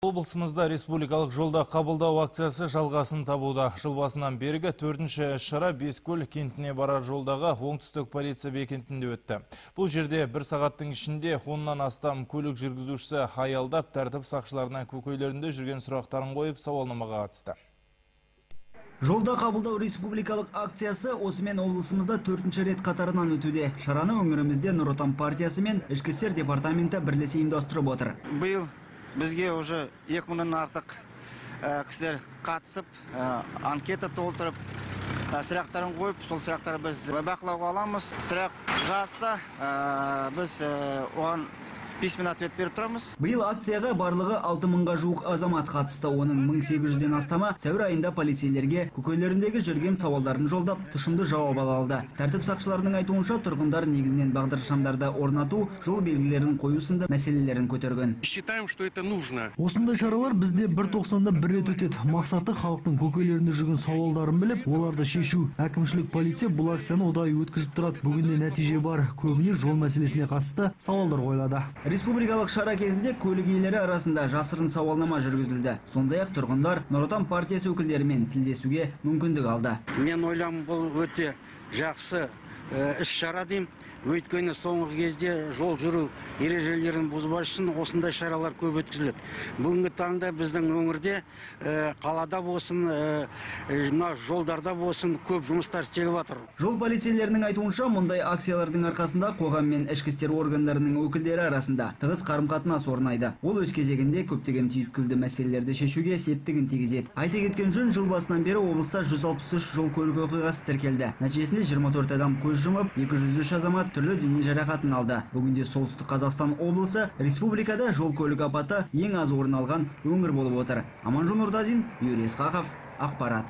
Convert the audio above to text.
Облысымызда республикалық жолда қабылдау акциясы жалғасын табуда. Жыл басынан бергі 4-ші шара Бескөл кентіне барар жолдағы оңтүстік полиция бекетінде өтті. Бұл жерде бір сағаттың ішінде 10-нан астам көлік жүргізушісі аялдап, тәртіп сақшыларына көкейлерінде жүрген сұрақтарын қойып сауалнамаға қатысты. Жолда қабылдау республикалық акциясы осымен облысымызда 4-ші рет қатарынан өтуде. Шараны өңірімізде Нұр Отан партиясы мен Ішкі істер департаменті бірлесе ұйымдастырып отыр. Биыл бізге уже 2000-нан артық кісілер қатысып, анкета толтырып, сұрақтарын қойып, сол сұрақтарды біз бақылауға аламыз. Сұрақ жазса, біз оған письмен ответ беріп тұрамыз. Биыл акцияға барлығы 6000-ға жуық азамат қатысты. Оның 1800-ден астамы сәуір айында полицейлерге көкейлеріндегі жүрген сауалдарын жолдап, тұшымды жауап алды. Тәртіп сақшыларының айтуынша тұрғындар негізінен бағдаршамдарды орнату, жол белгілерін қою сынды мәселелерін көтерген. Считаем, что это нужно. Осындай шаралар бізде бір тоқсанда бір рет өтеді. Мақсаты халықтың көкейлерінде жүрген сауалдарын біліп, оларды шешу. Әкімшілік полиция бұл акцияны ұдайы өткізіп тұрады. Бүгінде нәтиже бар. Көбіне жол мәселесіне қатысты сауалдар қойылады. Республикалық шара кезінде көлік иелері арасында жасырын сауалнама жүргізілді. Сондай-ақ тұрғындар Нұр Отан партиясы өкілдерімен тілдесуге мүмкіндік алды. Мен ойлам, бұл өте жақсы іс шара деймін. Өйткені соңғы кезде жол жүру ережелерін бұзбас үшін осындай шаралар көп өткізіледі. Бүгінгі таңда біздің өңірде қалада болсын, жолдарда болсын көп жұмыстар істеліп жатыр. Жол полицейлерінің айтуынша, мұндай акциялардың арқасында қоғам мен ішкі істер органдарының өкілдері арасында тығыз қарым-қатынас орнайды. Ол өз кезегінде көптеген түйткілді мәселелерді шешуге септігін тигізеді. Айта кеткен жөн, жыл басынан бері облыста 163 жол көлік оқиғасы тіркелді. Нәтижесінде 24 адам көз жұмып, 203 азамат түрлі дене жарақатын алды. Бүгінде Солтүстік Қазақстан облысы республикада жол көлік апаты ең аз орын алған өңір болып отыр. Аманжол Нұртазин, Юрий Исқақов, ақпарат.